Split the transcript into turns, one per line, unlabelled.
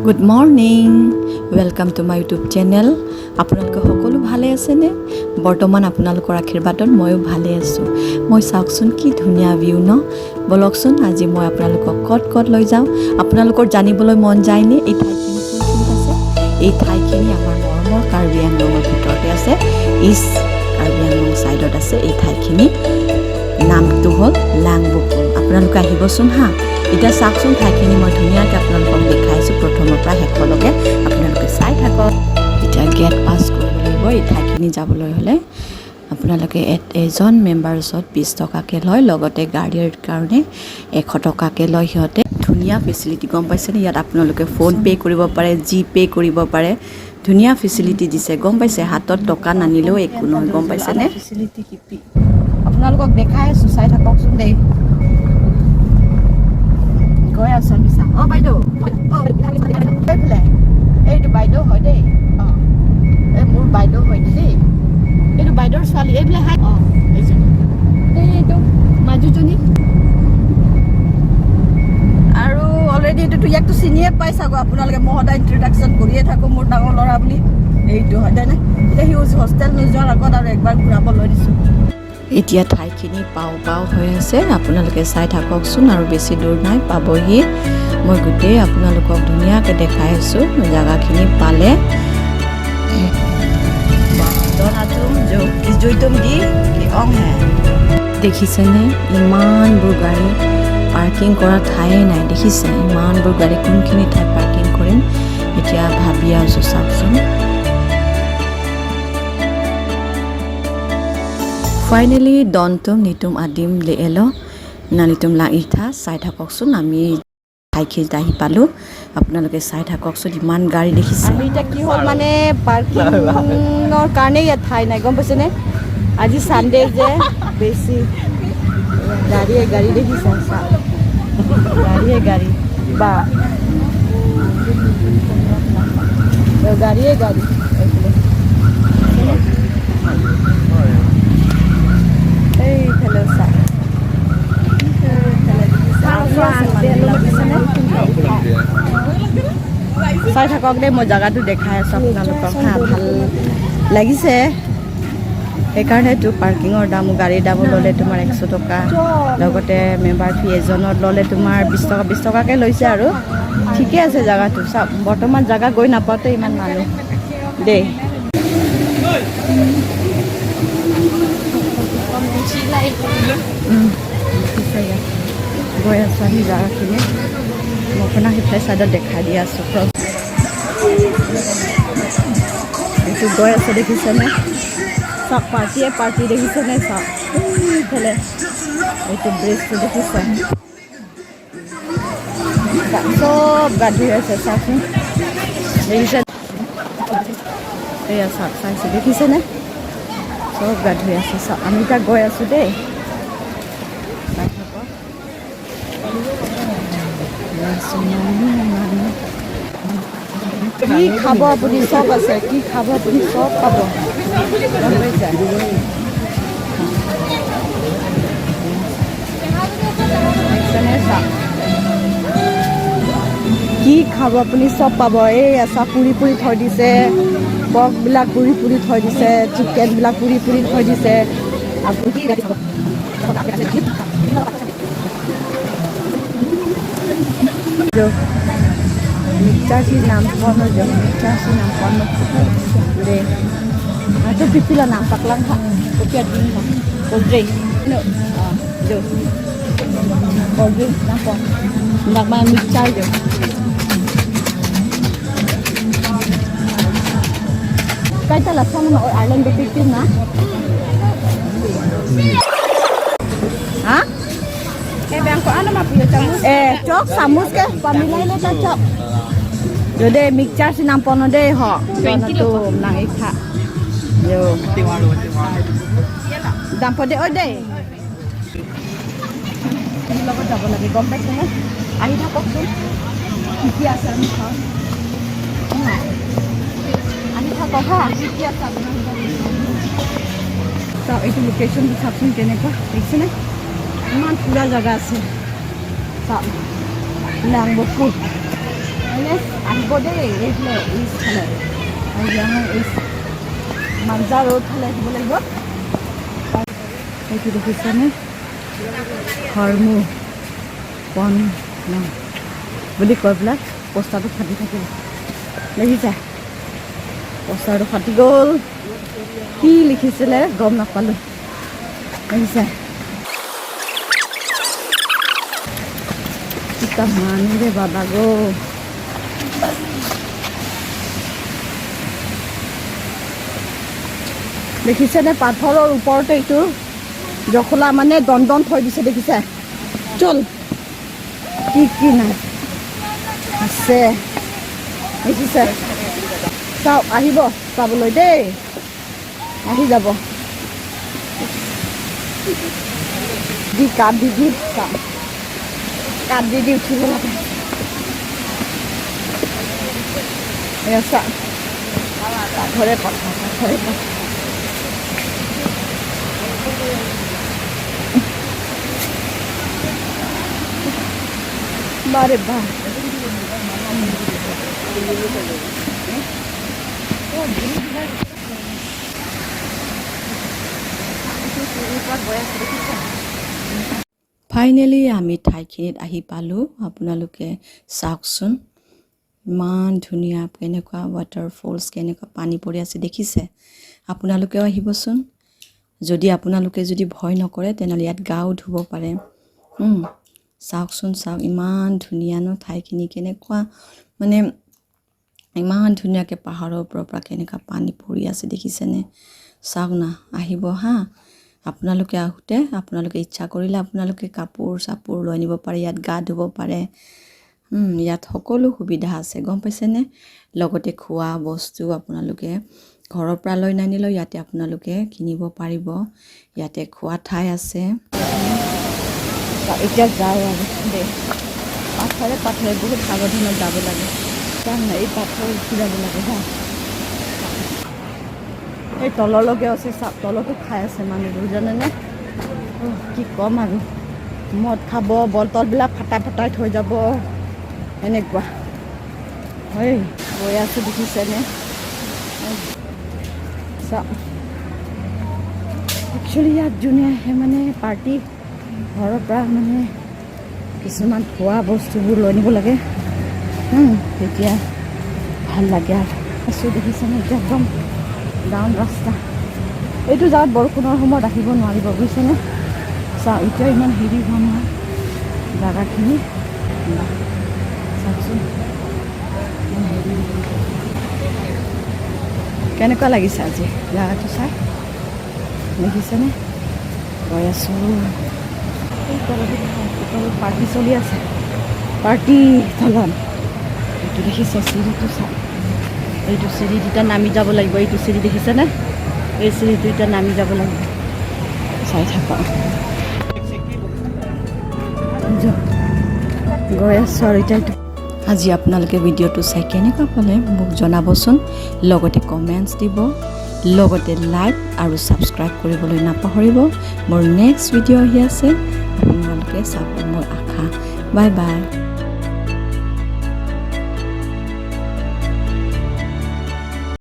Good morning welcome to my YouTube channel. আপোনালোকে সকলো ভালে আছেনে? বৰ্তমান আপোনালোকৰ আশীৰ্বাদত ময়ো ভালে আছোঁ। মই চাওকচোন কি ধুনীয়া ভিউ ন। বলকচোন আজি মই আপোনালোকক ক'ত লৈ যাওঁ। আপোনালোকৰ জানিবলৈ মন যায়নে এই ঠাইখিনি কোনখিনিত আছে? এই ঠাইখিনি আমাৰ মৰমৰ কাৰ্বি আংলঙৰ ভিতৰতে আছে। ইষ্ট কাৰ্বি আংলং ছাইডত আছে এই ঠাইখিনি। নামটো হ'ল লাংবুকুম। আপোনালোকে আহিবচোন হা। এতিয়া চাওকচোন ঠাইখিনি মই ধুনীয়াকৈ আপোনালোকক দেখাইছোঁ প্ৰথমৰ পৰা শেষলৈকে। আপোনালোকে চাই থাকক। এতিয়া গেট পাছ কৰিব লাগিব এই ঠাইখিনি যাবলৈ হ'লে। আপোনালোকে এজন মেম্বাৰ্ছত 20 টকাকৈ লয়, লগতে গাড়ীৰ কাৰণে 100 টকাকৈ লয় সিহঁতে। ধুনীয়া ফেচিলিটি গম পাইছেনে? ইয়াত আপোনালোকে ফোন পে' কৰিব পাৰে, জিপে' কৰিব পাৰে। ধুনীয়া ফেচিলিটি দিছে গম পাইছে। হাতত টকা নানিলেও একো নহয় গম পাইছেনে? ফেচিলিটি কিপি আপোনালোকক দেখাই আছোঁ, চাই থাককচোন দেই। গৈ আছো আমি চাম। অঁ বাইদেউ, এইফালে এইটো বাইদেউ হয় দেই। অঁ এই মোৰ বাইদেউ হয় দেই। এইটো বাইদেউৰ ছোৱালী এইফালে হাই। অঁ এইজনী এইটো মাজুজনী। আৰু অলৰেডি এইটোতো ইয়াকতো চিনিয়ে পাই চাগৈ আপোনালোকে। মই সদায় ইণ্ট্ৰডাকশ্যন কৰিয়ে থাকোঁ মোৰ ডাঙৰ ল'ৰা বুলি। এইটো হয় দেই নে? এতিয়া সি হোষ্টেল নোযোৱাৰ আগত আৰু একবাৰ ঘূৰাব লৈ দিছোঁ। এতিয়া ঠাইখিনি পাওঁ হৈ আছে। আপোনালোকে চাই থাককচোন, আৰু বেছি দূৰ নাই পাবহি। মই গোটেই আপোনালোকক ধুনীয়াকৈ দেখাই আছোঁ জেগাখিনি পালে। দেখিছেনে ইমানবোৰ গাড়ী পাৰ্কিং কৰা ঠায়ে নাই। দেখিছে ইমানবোৰ গাড়ী কোনখিনি ঠাই পাৰ্কিং কৰিম এতিয়া ভাবি আছোঁ। চাওকচোন ফাইনেলি দন্তুম নিতুম আদিম লেএল নানিতুম লাঙিঠা। চাই থাককচোন আমি ঠাইখিনিত আহি পালোঁ। আপোনালোকে চাই থাককচোন ইমান গাড়ী দেখিছে। আমি এতিয়া কি হ'ল মানে পাৰ্কিঙৰ কাৰণে ইয়াত ঠাই নাই গম পাইছেনে? আজি ছানডে যে বেছি গাড়ী দেখিছে। গাড়ী বা গাড়ীয়ে এইফালে চাই থাকক দেই। মই জেগাটো দেখাই আছোঁ আপোনালোকক হা। ভাল লাগিছে সেইকাৰণেতো। পাৰ্কিঙৰ দাম, গাড়ীৰ দামো ল'লে তোমাৰ 100 টকা, লগতে মেম্বাৰ ফি এজনত ল'লে তোমাৰ 20 টকাকৈ লৈছে আৰু ঠিকে আছে জেগাটো। চাওক বৰ্তমান জেগা গৈ নাপাওঁতে ইমান মানুহ দেই। গৈ আছোঁ আমি জেগাখিনি। মই আপোনাক সিফালে ছাইডত দেখাই দি আছোঁ। এইটো গৈ আছে দেখিছেনে? চাওক পাৰ্টি দেখিছেনে? চাওক এইফালে এইটো ব্ৰিজটো দেখিছে? চব গা ধুই আছে চাওকচোন। দেখিছে? এয়া চাওক চাইছে দেখিছেনে? চব গা ধুই আছে। চাওক আমি এতিয়া গৈ আছোঁ দেই। কি খাব আপুনি চব আছে। কি খাব আপুনি চব পাব গম পাইছে? কি খাব আপুনি চব পাব। এই আছা পুৰি থৈ দিছে। পৰ্কবিলাক পুৰি থৈ দিছে। চিকেনবিলাক পুৰি থৈ দিছে। Mikcasi nampon aja, mikcasi nampon deh. Itu pipi lah nampak lang ha, kopi ading ha, kopi, no, jo, kopi nampon, nak main mikcai jo. Kaita lah sama na island pipi na. Hah? Bangko ano mapuyo samus? Chok samus ke pamilay na ta chok. Jode mixer sinampon de ho. 20 to nang ikha. Yo. Dampo de ode. Logo jabo lagi gompek ne. Ahi thakok tu. Kiki asa mi kha. Ahi thakok ha. Kiki asa bana. So itu location di sapsun keneka. Dekhchene? ইমান পুরা জায়গা আছে। লাংবুকুম আহি
আহিব দেই এইফালে ইষ্টফালে আৰু আমাৰ এই মাঞ্জা ৰোড ফালে আহিব লাগিব এইটো দেখিছেনে হৰমু পন বুলি কৈ পেলাই পোষ্টাৰটো ফাটি থাকিল দেখিছা পোষ্টাৰটো ফাটি গ'ল কি লিখিছিলে গম নাপালোঁ দেখিছা কিতা মানুহে বাবা গো দেখিছেনে পাথৰৰ ওপৰতে এইটো জখলা মানে দন থৈ দিছে দেখিছে চল কি নাই আছে দেখিছে চাওক আহিব চাবলৈ দেই আহি যাব দি কাঠ দি চাম কাঠ দি উঠিব লাগে এয়া চা পাথৰে কথা বারে বা
ফাইনেলি আমি ঠাইখিনিত আহি পালোঁ আপোনালোকে চাওকচোন ইমান ধুনীয়া কেনেকুৱা ৱাটাৰফলছ কেনেকুৱা পানী পৰি আছে দেখিছে আপোনালোকেও আহিবচোন যদি আপোনালোকে যদি ভয় নকৰে তেনেহ'লে ইয়াত গাও ধুব পাৰে চাওকচোন চাওক ইমান ধুনীয়া ন ঠাইখিনি কেনেকুৱা মানে ইমান ধুনীয়াকৈ পাহাৰৰ ওপৰৰ পৰা কেনেকুৱা পানী পৰি আছে দেখিছেনে চাওক না আহিব হা আপোনালোকে আহোঁতে আপোনালোকে ইচ্ছা কৰিলে আপোনালোকে কাপোৰ চাপোৰ লৈ আনিব পাৰে ইয়াত গা ধুব পাৰে ইয়াত সকলো সুবিধা আছে গম পাইছেনে লগতে খোৱা বস্তু আপোনালোকে ঘৰৰ পৰা লৈ নানিলেও ইয়াতে আপোনালোকে কিনিব পাৰিব ইয়াতে খোৱা ঠাই আছে
এতিয়া যাওঁ আৰু দেই পাথৰে বহুত সাৱধানত যাব লাগে কাৰণ এই পাথৰ উঠি যাব লাগে হা এই তললৈকে আছে চাওক তলতো খাই আছে মানুহবোৰ জানেনে কি ক'ম আৰু মদ খাব বটলবিলাক ফটাই থৈ যাব এনেকুৱা হয় গৈ আছোঁ দেখিছেনে চাওক একচুৱেলি ইয়াত যোনে আহে মানে পাৰ্টি ঘৰৰ পৰা মানে কিছুমান খোৱা বস্তুবোৰ লৈ নিব লাগে তেতিয়া ভাল লাগে আৰু আছোঁ দেখিছেনে এতিয়া একদম ডাউন ৰাস্তা এইটো জাগাত বৰষুণৰ সময়ত আহিব নোৱাৰিব বুজিছেনে চাওক এতিয়া ইমান হেৰি হোৱা নহয় জাগাখিনি চাওকচোন কেনেকুৱা লাগিছে আজি জাগাটো চাই দেখিছেনে গৈ আছোঁ পাৰ্টি চলি আছে পাৰ্টি তলত এইটো দেখিছে চিৰিটো চাওক এইটো চিৰি দুটা নামি যাব লাগিব এইটো চিৰি দেখিছেনে এই চিৰিটো এতিয়া নামি যাব লাগিব চাই থাকা গৈ আছোঁ আৰু এতিয়া
আজি আপোনালোকে ভিডিঅ'টো চাই কেনেকুৱা পালে মোক জনাবচোন লগতে কমেণ্টছ দিব লগতে লাইক আৰু ছাবস্ক্ৰাইব কৰিবলৈ নাপাহৰিব মোৰ নেক্সট ভিডিঅ' আহি আছে আপোনালোকে চাব মোৰ আশা বাই বাই